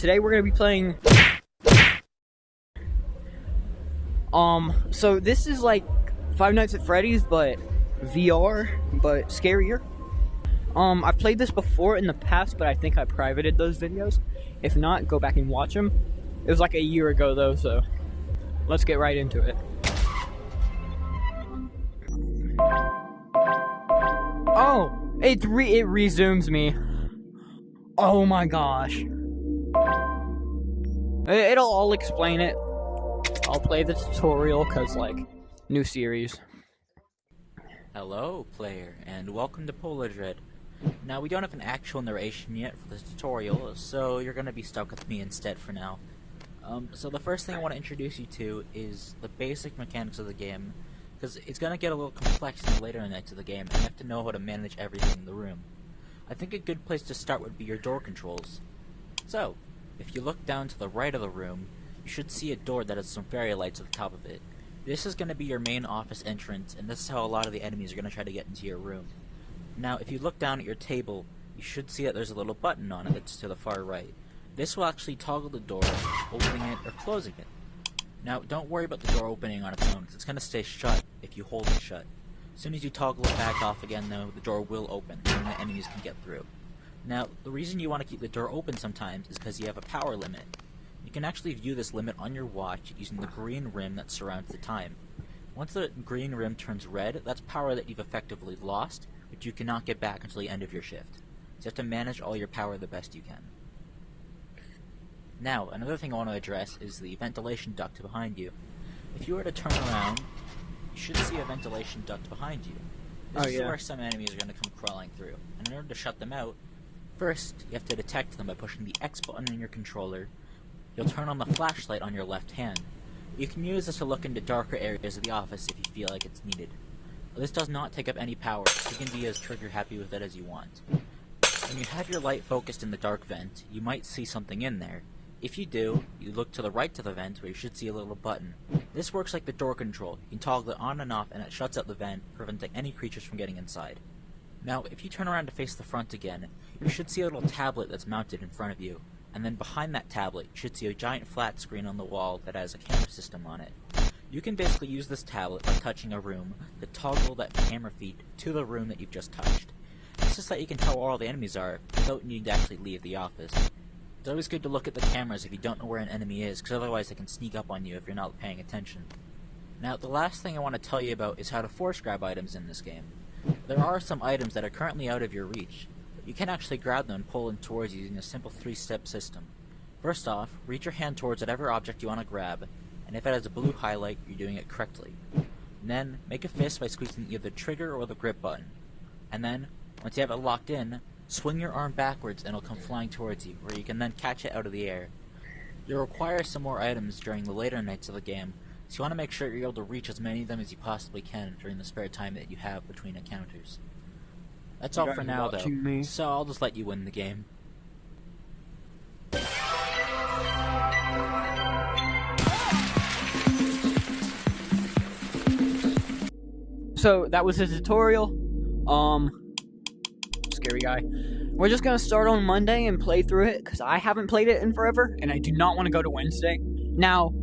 Today we're gonna be playing. So this is like Five Nights at Freddy's, but VR, but scarier. I've played this before in the past, but I think I privated those videos. If not, go back and watch them. It was like a year ago though, so let's get right into it. Oh, it resumes me. Oh my gosh. I'll explain it. I'll play the tutorial because, like, new series. Hello, player, and welcome to Polardread. Now, we don't have an actual narration yet for this tutorial, so you're going to be stuck with me instead for now. So the first thing I want to introduce you to is the basic mechanics of the game, because it's going to get a little complex in the later nights of the game, and you have to know how to manage everything in the room. I think a good place to start would be your door controls. So, if you look down to the right of the room, you should see a door that has some fairy lights at the top of it. This is going to be your main office entrance, and this is how a lot of the enemies are going to try to get into your room. Now, if you look down at your table, you should see that there's a little button on it that's to the far right. This will actually toggle the door, opening it or closing it. Now, don't worry about the door opening on its own, because it's going to stay shut if you hold it shut. As soon as you toggle it back off again, though, the door will open, and the enemies can get through. Now, the reason you want to keep the door open sometimes is because you have a power limit. You can actually view this limit on your watch using the green rim that surrounds the time. Once the green rim turns red, that's power that you've effectively lost, which you cannot get back until the end of your shift. So you have to manage all your power the best you can. Now, another thing I want to address is the ventilation duct behind you. If you were to turn around, you should see a ventilation duct behind you. This is where some enemies are going to come crawling through, and in order to shut them out, first, you have to detect them by pushing the X button on your controller. You'll turn on the flashlight on your left hand. You can use this to look into darker areas of the office if you feel like it's needed. This does not take up any power, so you can be as trigger happy with it as you want. When you have your light focused in the dark vent, you might see something in there. If you do, you look to the right to the vent where you should see a little button. This works like the door control. You can toggle it on and off and it shuts out the vent, preventing any creatures from getting inside. Now, if you turn around to face the front again, you should see a little tablet that's mounted in front of you. And then behind that tablet, you should see a giant flat screen on the wall that has a camera system on it. You can basically use this tablet by touching a room to toggle that camera feed to the room that you've just touched. It's just that you can tell where all the enemies are without needing to actually leave the office. It's always good to look at the cameras if you don't know where an enemy is, because otherwise they can sneak up on you if you're not paying attention. Now, the last thing I want to tell you about is how to force grab items in this game. There are some items that are currently out of your reach. You can actually grab them and pull them towards you using a simple 3-step system. First off, reach your hand towards whatever object you want to grab, and if it has a blue highlight, you're doing it correctly. And then, make a fist by squeezing either the trigger or the grip button. And then, once you have it locked in, swing your arm backwards and it'll come flying towards you, where you can then catch it out of the air. You'll require some more items during the later nights of the game, so you want to make sure you're able to reach as many of them as you possibly can during the spare time that you have between encounters. That's all for now, though, so I'll just let you win the game. So that was the tutorial. Scary guy. We're just gonna start on Monday and play through it because I haven't played it in forever, and I do not want to go to Wednesday. Now,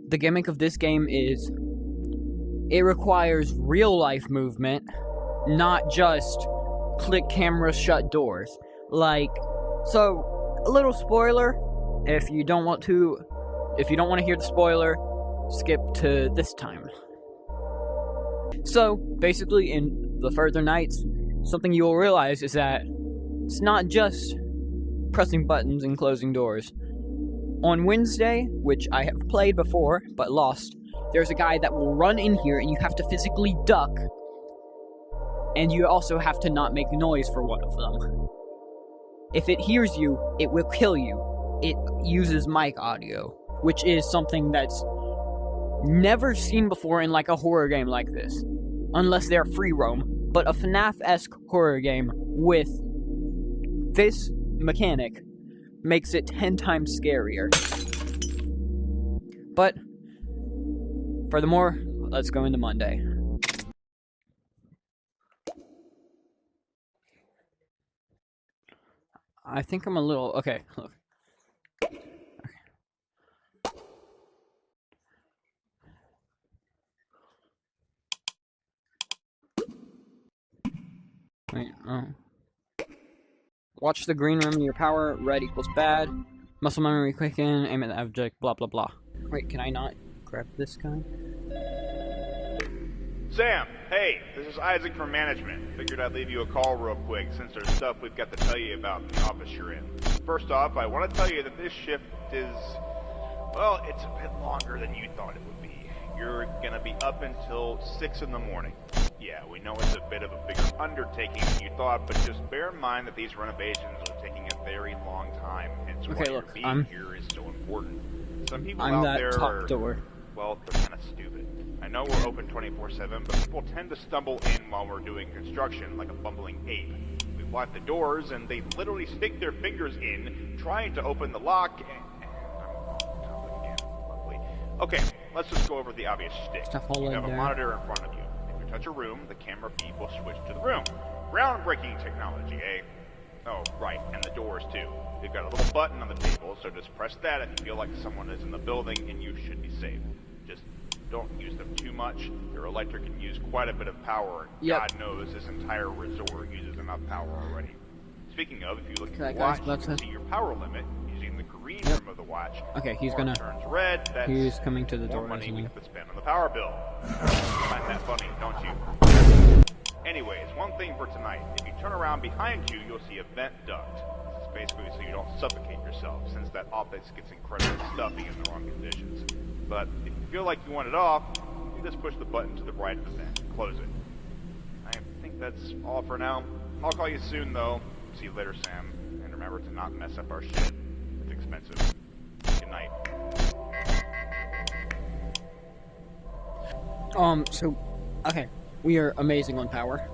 the gimmick of this game is it requires real life movement, not just click camera, shut doors. Like, so a little spoiler. If you don't want to hear the spoiler, skip to this time. So basically, in the further nights, something you will realize is that it's not just pressing buttons and closing doors. On Wednesday, which I have played before but lost, there's a guy that will run in here and you have to physically duck. And you also have to not make noise for one of them. If it hears you, it will kill you. It uses mic audio, which is something that's never seen before in like a horror game like this. Unless they're free roam. But a FNAF-esque horror game with this mechanic makes it 10 times scarier. But, furthermore, let's go into Monday. I think I'm a little... Okay, look. Wait, oh. Watch the green room near power. Red equals bad. Muscle memory quicken. Aim at the object. Blah blah blah. Wait, can I not grab this guy? Sam, hey, this is Isaac from management. Figured I'd leave you a call real quick since there's stuff we've got to tell you about in the office you're in. First off, I want to tell you that this shift is, well, it's a bit longer than you thought it would be. You're gonna be up until 6 in the morning. Yeah, we know it's a bit of a bigger undertaking than you thought, but just bear in mind that these renovations are taking a very long time, hence why your being here is so important. Some people out there top door. Well, they're kind of stupid. I know we're open 24/7, but people tend to stumble in while we're doing construction like a bumbling ape. We lock the doors, and they literally stick their fingers in, trying to open the lock, and I'm again. Lovely. Okay, let's just go over the obvious shtick. You have a monitor in front of you. If you touch a room, the camera feed will switch to the room. Groundbreaking technology, eh? Oh, right, and the doors too. You've got a little button on the table, so just press that if you feel like someone is in the building, and you should be safe. Just don't use them too much. Your electric can use quite a bit of power, and God knows this entire resort uses enough power already. Speaking of, if you look at the watch, you can see your power limit using the green room of the watch. Okay, he's gonna. Turns red. That's he's coming to the door. More money we have to spend on the power bill. You find that funny, don't you? Anyways, one thing for tonight. If you turn around behind you, you'll see a vent duct. This is basically so you don't suffocate yourself, since that office gets incredibly stuffy in the wrong conditions. But if you feel like you want it off, you just push the button to the right of the vent and close it. I think that's all for now. I'll call you soon, though. See you later, Sam. And remember to not mess up our shit. It's expensive. Good night. Okay. We are amazing on power.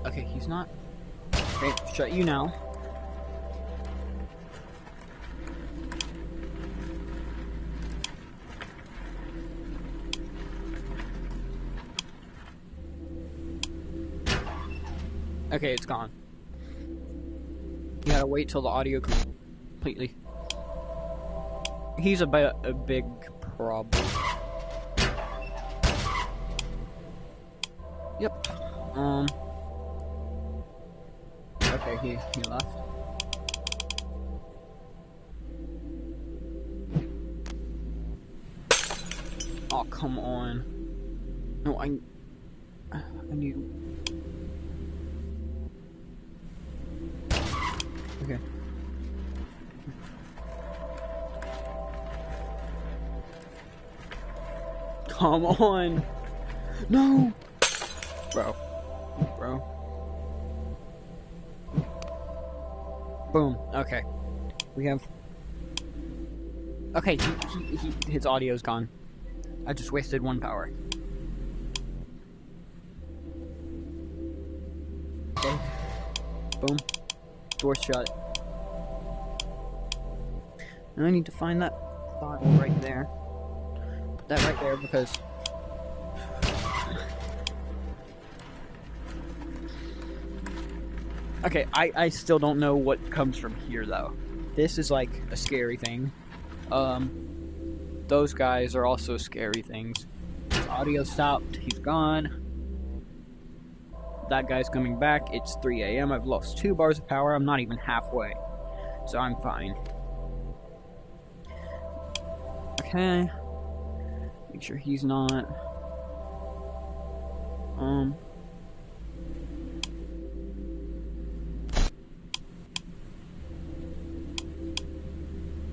Okay, he's not. Okay, shut you now. Okay, it's gone. You gotta wait till the audio completely. He's a big problem. Yep. Okay, he left. Oh, come on. No, I need. Okay. Come on. No. Bro. Boom. Okay. We have. Okay, his audio's gone. I just wasted one power. Okay. Boom. Door shut. Now I need to find that bottle right there. Put that right there because. Okay, I still don't know what comes from here though. This is like a scary thing. Those guys are also scary things. His audio stopped. He's gone. That guy's coming back. It's 3 a.m. I've lost 2 bars of power. I'm not even halfway. So I'm fine. Okay. Make sure he's not.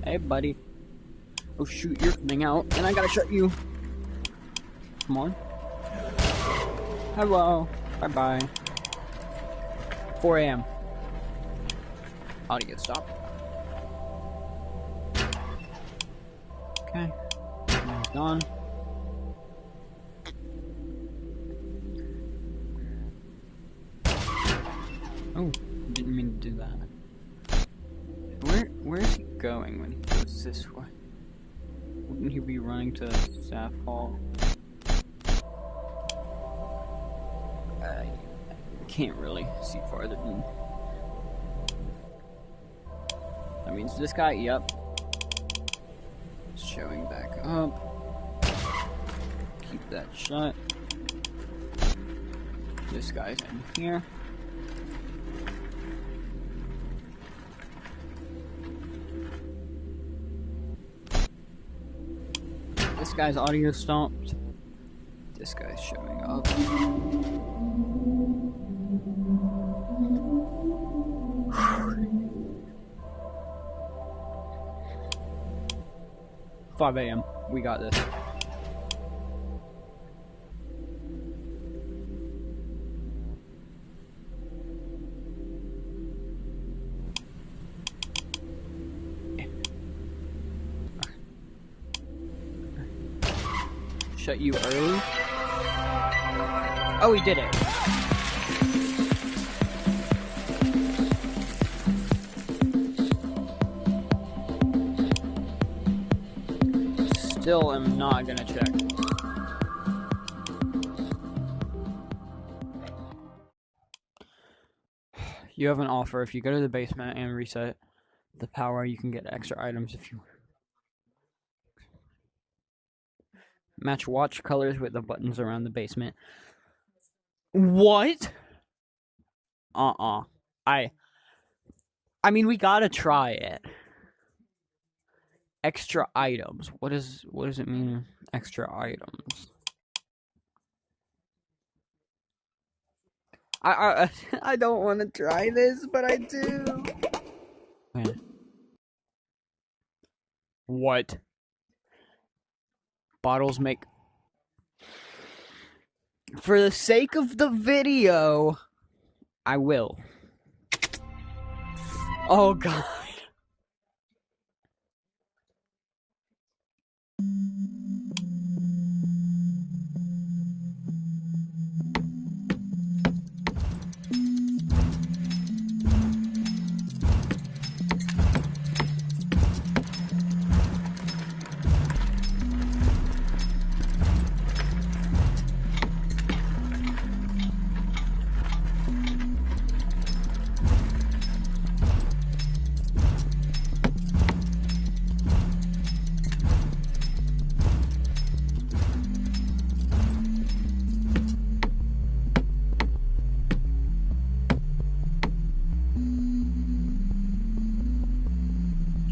Hey, buddy. Oh, shoot, you're coming out, and I gotta shut you. Come on. Hello. Bye-bye. 4 a.m. Audio stop. Okay. He's gone. Oh, didn't mean to do that. Where is he going when he goes this way? Wouldn't he be running to staff hall? I can't really see farther than... means this guy, yep. Showing back up. Keep that shut. This guy's in here. This guy's audio stopped. This guy's showing up. 5 a.m. We got this. Shut you early? Oh, he did it. Still am not gonna check. You have an offer. If you go to the basement and reset the power, you can get extra items if you match watch colors with the buttons around the basement. What? I mean, we gotta try it. Extra items. What does it mean? Extra items. I don't want to try this, but I do. Man. What? Bottles make. For the sake of the video, I will. Oh God.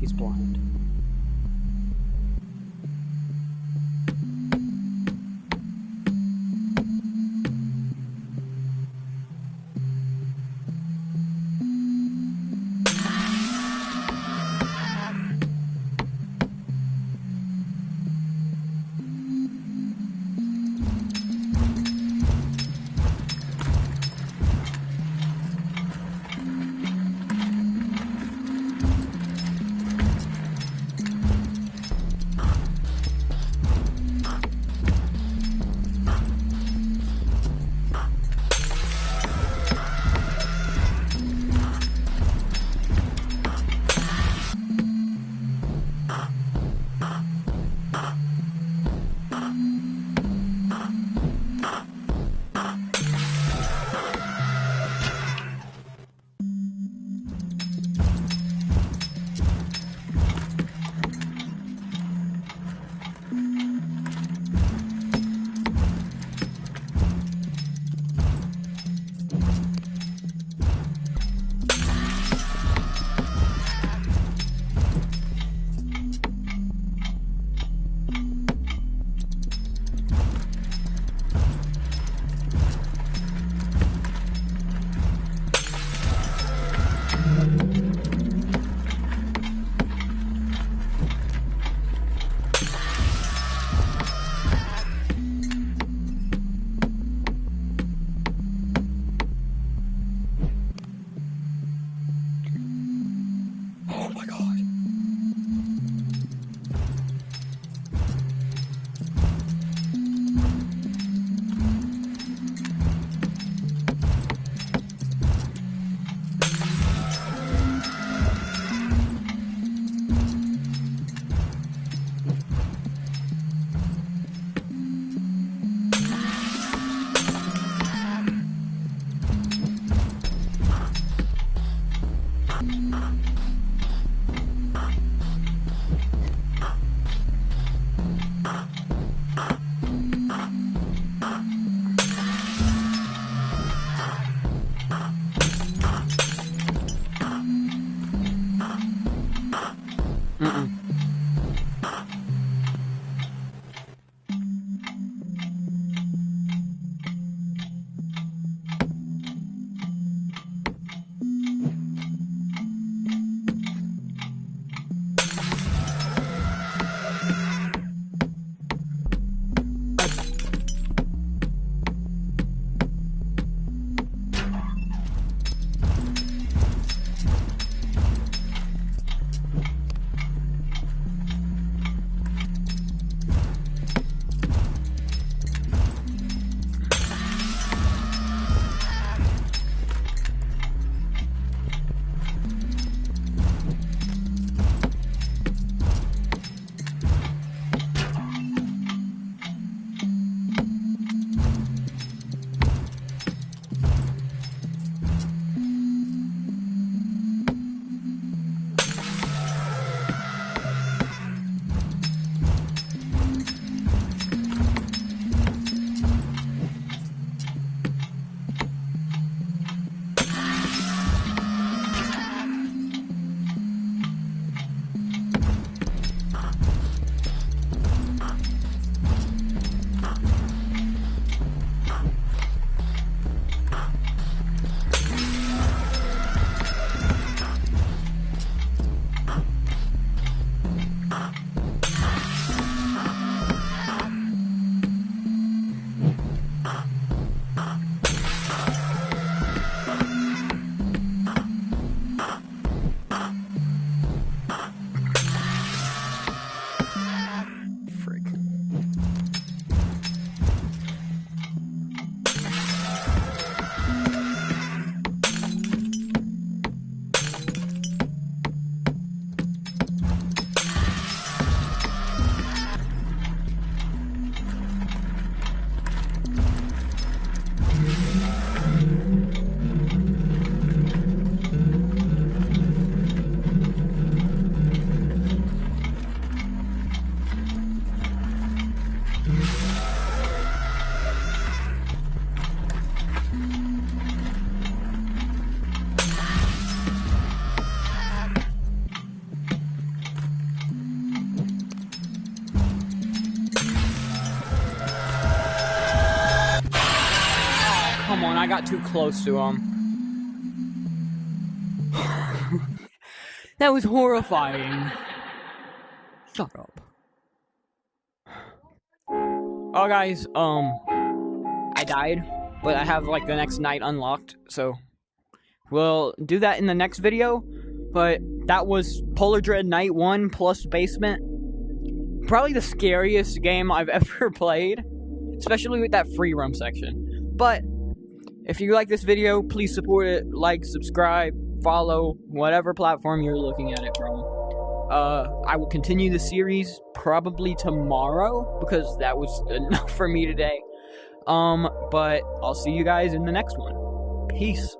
He's blind. Come on, I got too close to him. That was horrifying. Shut up. Oh, guys, I died, but I have, like, the next night unlocked, so we'll do that in the next video, but that was Polardread Night 1 plus Basement. Probably the scariest game I've ever played, especially with that free roam section. But if you like this video, please support it, like, subscribe, follow, whatever platform you're looking at it from. I will continue the series probably tomorrow, because that was enough for me today. But I'll see you guys in the next one. Peace.